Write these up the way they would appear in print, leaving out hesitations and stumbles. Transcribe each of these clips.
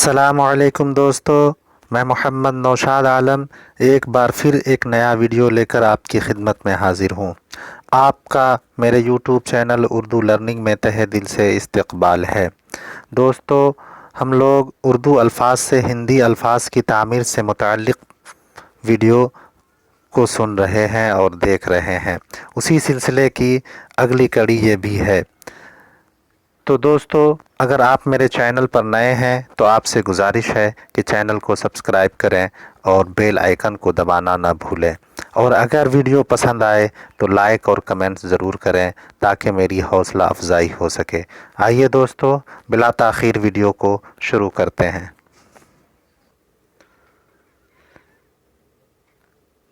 अस्सलामुअलैकुम दोस्तों, मैं मोहम्मद नौशाद आलम एक बार फिर एक नया वीडियो लेकर आपकी खिदमत में हाज़िर हूँ। आपका मेरे यूट्यूब चैनल उर्दू लर्निंग में तहे दिल से इस्तकबाल है। दोस्तों, हम लोग उर्दू अल्फाज से हिंदी अल्फाज की तामीर से मुताल्लिक़ वीडियो को सुन रहे हैं और देख रहे हैं। उसी सिलसिले की अगली कड़ी ये भी है। तो दोस्तों, अगर आप मेरे चैनल पर नए हैं तो आपसे गुजारिश है कि चैनल को सब्सक्राइब करें और बेल आइकन को दबाना ना भूलें, और अगर वीडियो पसंद आए तो लाइक और कमेंट्स ज़रूर करें ताकि मेरी हौसला अफजाई हो सके। आइए दोस्तों, बिला ताख़ीर वीडियो को शुरू करते हैं।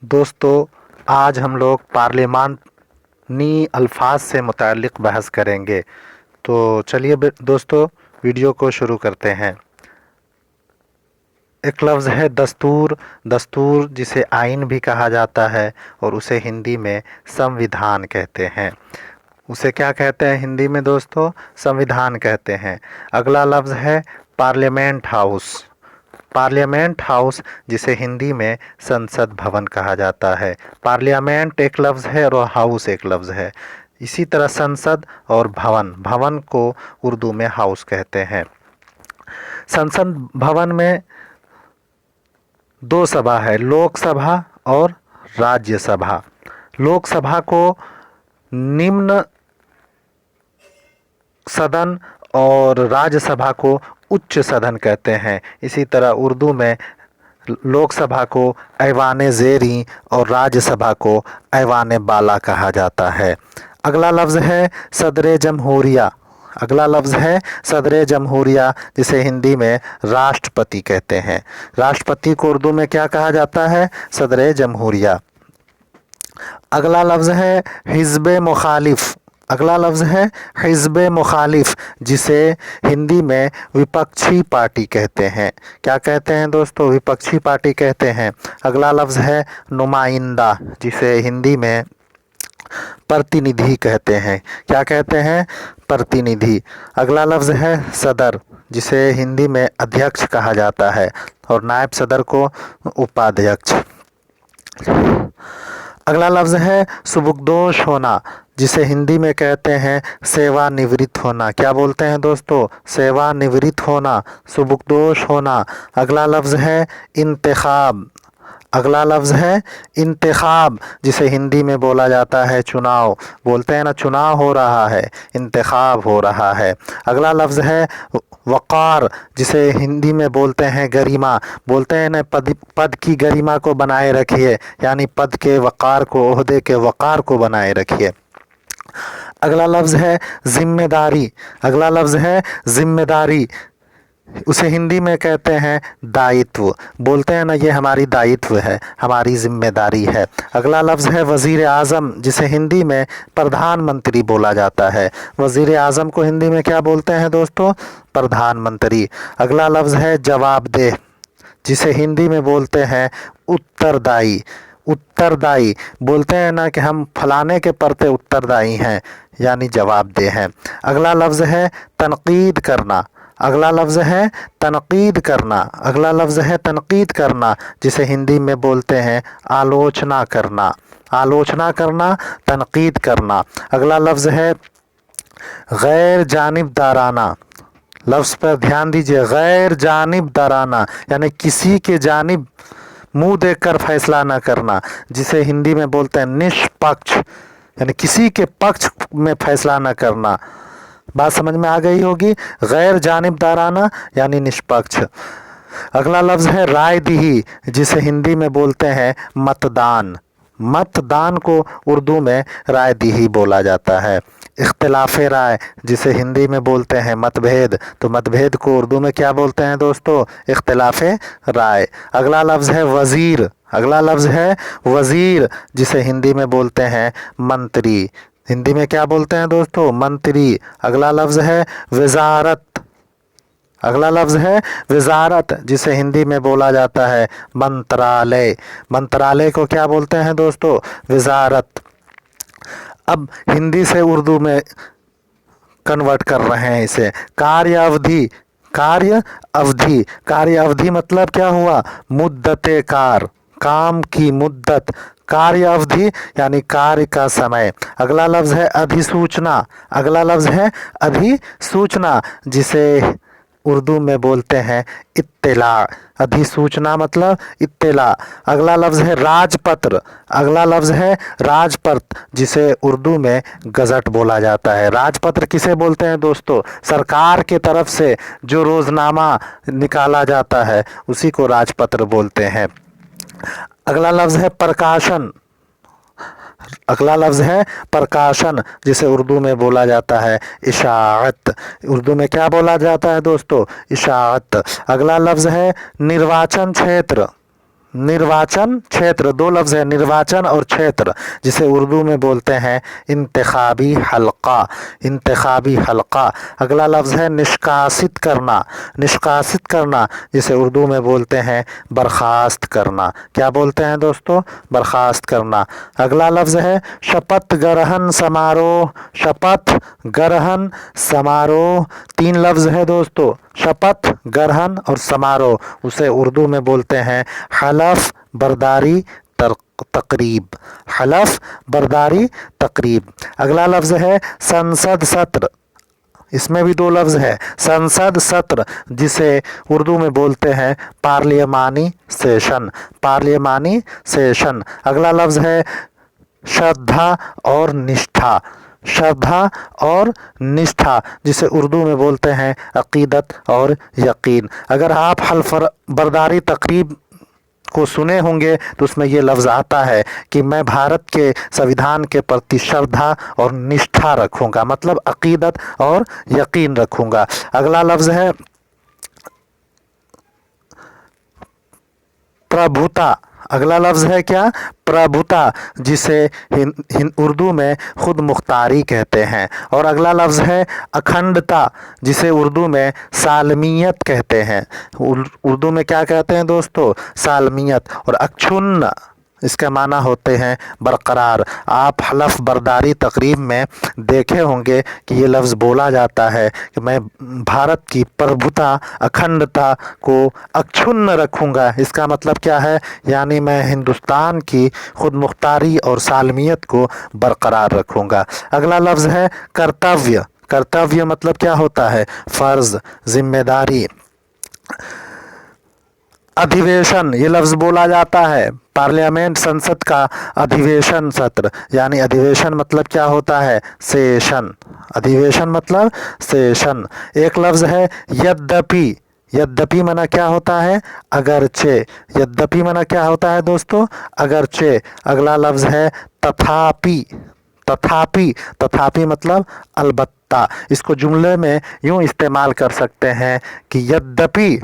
दोस्तों, आज हम लोग पार्लिमानी अल्फाज से मुताल्लिक़ बहस करेंगे। तो चलिए दोस्तों, वीडियो को शुरू करते हैं। एक लफ्ज़ है दस्तूर। दस्तूर जिसे आइन भी कहा जाता है और उसे हिंदी में संविधान कहते हैं। उसे क्या कहते हैं हिंदी में दोस्तों? संविधान कहते हैं। अगला लफ्ज़ है पार्लियामेंट हाउस। पार्लियामेंट हाउस जिसे हिंदी में संसद भवन कहा जाता है। पार्लियामेंट एक लफ्ज़ है और हाउस एक लफ्ज़ है। इसी तरह संसद और भवन को उर्दू में हाउस कहते हैं। संसद भवन में दो सभा है, लोकसभा और राज्यसभा। लोकसभा को निम्न सदन और राज्यसभा को उच्च सदन कहते हैं। इसी तरह उर्दू में लोकसभा को ऐवान ज़ेरी और राज्यसभा को ऐवान बाला कहा जाता है। अगला लफ्ज़ है सदर जमहूरिया। अगला लफ्ज़ है सदर जमहूरिया जिसे हिंदी में राष्ट्रपति कहते हैं। राष्ट्रपति को उर्दू में क्या कहा जाता है? सदर जमहूरिया। अगला लफ्ज़ है हिज़्ब मुखालिफ। अगला लफ्ज़ है हिज़्ब मुखालिफ जिसे हिंदी में विपक्षी पार्टी कहते हैं। क्या कहते हैं दोस्तों? विपक्षी पार्टी कहते हैं। अगला लफ्ज़ है नुमाइंदा जिसे हिंदी में प्रतिनिधि कहते हैं। क्या कहते हैं? प्रतिनिधि। अगला लफ्ज़ है सदर जिसे हिंदी में अध्यक्ष कहा जाता है और नायब सदर को उपाध्यक्ष। अगला लफ्ज़ है सुबुकदोश होना जिसे हिंदी में कहते हैं सेवानिवृत्त होना। क्या बोलते हैं दोस्तों? सेवानिवृत्त होना, सुबुकदोश होना। अगला लफ्ज़ है इंतखाब। अगला लफ्ज़ है इंतखाब जिसे हिंदी में बोला जाता है चुनाव। बोलते हैं ना, चुनाव हो रहा है, इंतखाब हो रहा है। अगला लफ्ज़ है वक़ार जिसे हिंदी में बोलते हैं गरिमा। बोलते हैं ना, पद की गरिमा को बनाए रखिए, यानी पद के वक़ार को, ओहदे के वक़ार को बनाए रखिए। अगला लफ्ज़ है ज़िम्मेदारी। अगला लफ्ज़ है ज़िम्मेदारी, उसे हिंदी में कहते हैं दायित्व। बोलते हैं ना, ये हमारी दायित्व है, हमारी ज़िम्मेदारी है। अगला लफ्ज़ है वज़ीर आज़म जिसे हिंदी में प्रधानमंत्री बोला जाता है। वज़ीर आज़म को हिंदी में क्या बोलते हैं दोस्तों? प्रधानमंत्री। अगला लफ्ज़ है जवाबदेह जिसे हिंदी में बोलते हैं उत्तरदायी। उत्तरदायी, बोलते हैं ना कि हम फलाने के प्रति उत्तरदायी हैं, यानी जवाबदेह हैं। अगला लफ्ज़ है तनकीद करना। अगला लफ्ज़ है तनकीद करना। अगला लफ्ज़ है तनकीद करना जिसे हिंदी में बोलते हैं आलोचना करना। आलोचना करना, तनकीद करना। अगला लफ्ज़ है गैर जानिबदाराना। लफ्ज़ पर ध्यान दीजिए, गैर जानिबदाराना यानी किसी के जानिब मुंह देखकर फैसला न करना, जिसे हिंदी में बोलते हैं निष्पक्ष, यानी किसी के पक्ष में फैसला न करना। बात समझ में आ गई होगी। गैर जानिबदाराना यानी निष्पक्ष। अगला लफ्ज़ है रायदही जिसे हिंदी में बोलते हैं मतदान। मतदान को उर्दू में रायदही बोला जाता है। इख्तिलाफ़ राय जिसे हिंदी में बोलते हैं मतभेद, तो मतभेद को उर्दू में क्या बोलते हैं दोस्तों? इख्तिलाफ़ राय। अगला लफ्ज़ है वज़ीर। अगला लफ्ज़ है वज़ीर जिसे हिंदी में बोलते हैं मंत्री। हिंदी में क्या बोलते हैं दोस्तों? मंत्री। अगला लफ्ज़ है वज़ारत। अगला लफ्ज़ है वज़ारत जिसे हिंदी में बोला जाता है मंत्रालय। मंत्रालय को क्या बोलते हैं दोस्तों? वज़ारत। अब हिंदी से उर्दू में कन्वर्ट कर रहे हैं इसे। कार्य अवधि कार्य अवधि, कार्य अवधि मतलब क्या हुआ, मुद्दते कार, काम की मुद्दत, कार्य अवधि यानी कार्य का समय। अगला लफ्ज है अधिसूचना, अगला लफ्ज है अधिसूचना जिसे उर्दू में बोलते हैं इत्तिला, अधिसूचना मतलब इत्तिला। अगला लफ्ज है राजपत्र, अगला लफ्ज है राजपत्र जिसे उर्दू में गजट बोला जाता है। राजपत्र किसे बोलते हैं दोस्तों, सरकार के तरफ से जो रोजनामा निकाला जाता है उसी को राजपत्र बोलते हैं। अगला लफ्ज है प्रकाशन, अगला लफ्ज है प्रकाशन जिसे उर्दू में बोला जाता है इशाअत, उर्दू में क्या बोला जाता है दोस्तों, इशाअत। अगला लफ्ज है निर्वाचन क्षेत्र, निर्वाचन क्षेत्र, दो लफ्ज है निर्वाचन और क्षेत्र जिसे उर्दू में बोलते हैं इंतखाबी हलका, इंतखाबी हलका। अगला लफ्ज है निष्कासित करना, निष्कासित करना जिसे उर्दू में बोलते हैं बर्खास्त करना। क्या बोलते हैं दोस्तों, बर्खास्त करना। अगला लफ्ज है शपथ ग्रहण समारोह, शपथ ग्रहण समारोह, तीन लफ्ज है दोस्तों, शपथ ग्रहण और समारोह, उसे उर्दू में बोलते हैं हलफ बर्दारी तकरीब, हलफ बर्दारी तकरीब। अगला लफ्ज है संसद सत्र, इसमें भी दो लफ्ज है, संसद सत्र जिसे उर्दू में बोलते हैं पार्लियमानी सेशन, पार्लियमानी सेशन। अगला लफ्ज है श्रद्धा और निष्ठा, श्रद्धा और निष्ठा जिसे उर्दू में बोलते हैं अकीदत और यकीन। अगर आप हल्फ बर्दारी तकरीब को सुने होंगे तो उसमें ये लफ्ज़ आता है कि मैं भारत के संविधान के प्रति श्रद्धा और निष्ठा रखूँगा, मतलब अकीदत और यकीन रखूँगा। अगला लफ्ज़ है प्रभुता, अगला लफ्ज़ है क्या, प्रभुता जिसे उर्दू में खुद मुख्तारी कहते हैं। और अगला लफ्ज़ है अखंडता जिसे उर्दू में सालमियत कहते हैं, उर्दू में क्या कहते हैं दोस्तों, सालमियत। और अक्षुण्ण इसके माना होते हैं बरकरार। आप हलफ बर्दारी तकरीब में देखे होंगे कि ये लफ्ज़ बोला जाता है कि मैं भारत की प्रभुता अखंडता को अक्षुण्ण रखूँगा। इसका मतलब क्या है, यानी मैं हिंदुस्तान की खुद मुख्तारी और सालमियत को बरकरार रखूँगा। अगला लफ्ज़ है कर्तव्य, कर्तव्य मतलब क्या होता है, फ़र्ज़, जिम्मेदारी। अधिवेशन, ये लफ्ज़ बोला जाता है पार्लियामेंट, संसद का अधिवेशन सत्र, यानी अधिवेशन मतलब क्या होता है, सेशन, अधिवेशन मतलब सेशन। एक लफ्ज़ है यद्यपि, यद्यपि माना क्या होता है, अगरचे, यद्यपि माना क्या होता है दोस्तों, अगरचे। अगला लफ्ज़ है तथापि, तथापि, तथापि मतलब अलबत्ता। इसको जुमले में यूँ इस्तेमाल कर सकते हैं कि यद्यपि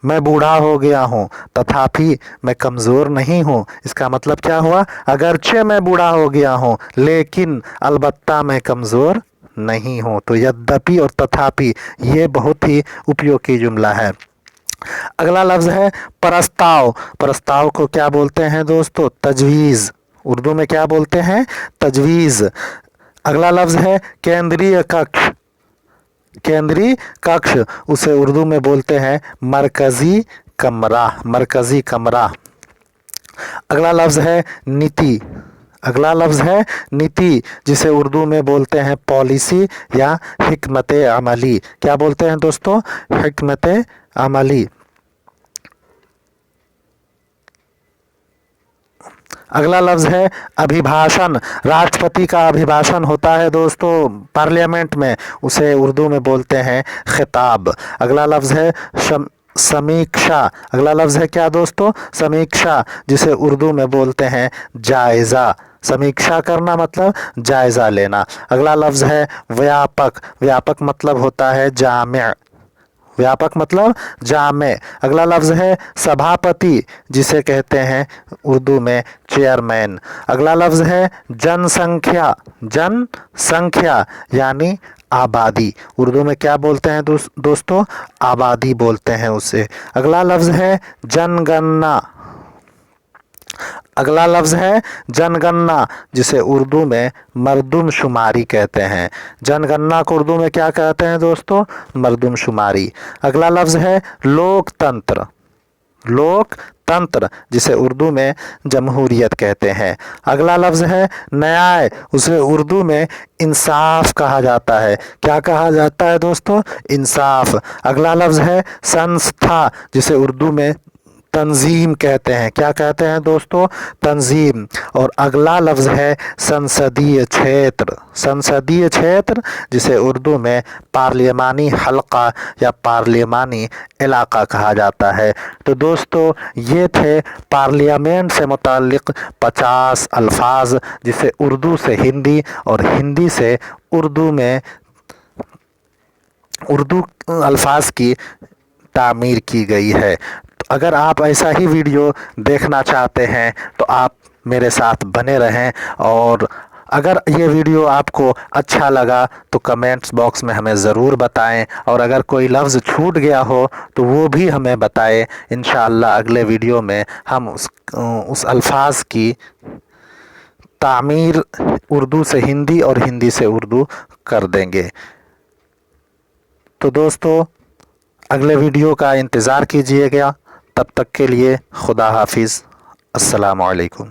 मैं बूढ़ा हो गया हूँ तथापि मैं कमज़ोर नहीं हूँ। इसका मतलब क्या हुआ, अगरचे मैं बूढ़ा हो गया हूँ लेकिन अलबत्ता मैं कमज़ोर नहीं हूँ। तो यद्यपि और तथापि ये बहुत ही उपयोगी जुमला है। अगला लफ्ज़ है प्रस्ताव, प्रस्ताव को क्या बोलते हैं दोस्तों, तजवीज़, उर्दू में क्या बोलते हैं, तजवीज़। अगला लफ्ज़ है केंद्रीय कक्ष, केंद्रीय कक्ष उसे उर्दू में बोलते हैं मरकज़ी कमरा, मरकज़ी कमरा। अगला लफ्ज़ है नीति, अगला लफ्ज़ है नीति जिसे उर्दू में बोलते हैं पॉलिसी या हिकमत अमली। क्या बोलते हैं दोस्तों, हिकमत अमली। अगला लफ्ज़ है अभिभाषण, राष्ट्रपति का अभिभाषण होता है दोस्तों पार्लियामेंट में, उसे उर्दू में बोलते हैं खिताब। अगला लफ्ज़ है समीक्षा, अगला लफ्ज़ है क्या दोस्तों, समीक्षा जिसे उर्दू में बोलते हैं जायज़ा, समीक्षा करना मतलब जायज़ा लेना। अगला लफ्ज़ है व्यापक, व्यापक मतलब होता है जामे, व्यापक मतलब जामे। अगला लफ्ज़ है सभापति जिसे कहते हैं उर्दू में चेयरमैन। अगला लफ्ज़ है जनसंख्या, जनसंख्या यानी आबादी, उर्दू में क्या बोलते हैं दोस्तों, आबादी बोलते हैं उसे। अगला लफ्ज़ है जनगणना, अगला लफ्ज़ है जनगणना, जिसे उर्दू में मरदम शुमारी कहते हैं। जनगणना को उर्दू में क्या कहते हैं दोस्तों? मरदम शुमारी। अगला लफ्ज़ है लोकतंत्र, लोकतंत्र जिसे उर्दू में जमहूरियत कहते हैं। अगला लफ्ज़ है न्याय, उसे उर्दू में इंसाफ कहा जाता है। क्या कहा जाता है दोस्तों? इंसाफ। अगला लफ्ज़ है संस्था, जिसे उर्दू में तंजीम कहते हैं। क्या कहते हैं दोस्तों? तंजीम। और अगला लफ्ज़ है संसदीय क्षेत्र, संसदीय क्षेत्र जिसे उर्दू में पार्लियामानी हल्का या पार्लियामानी इलाका कहा जाता है। तो दोस्तों ये थे पार्लियामेंट से मुताल्लिक़ 50 अल्फाज जिसे उर्दू से हिंदी और हिंदी से उर्दू में उर्दू अल्फाज की तामीर की गई है। अगर आप ऐसा ही वीडियो देखना चाहते हैं तो आप मेरे साथ बने रहें, और अगर ये वीडियो आपको अच्छा लगा तो कमेंट्स बॉक्स में हमें ज़रूर बताएं, और अगर कोई लफ्ज़ छूट गया हो तो वो भी हमें बताएं। इंशाअल्लाह अगले वीडियो में हम उस अल्फाज की तामीर उर्दू से हिंदी और हिंदी से उर्दू कर देंगे। तो दोस्तों अगले वीडियो का इंतज़ार कीजिएगा। तब तक के लिए खुदा हाफिज़। अस्सलामु अलैकुम।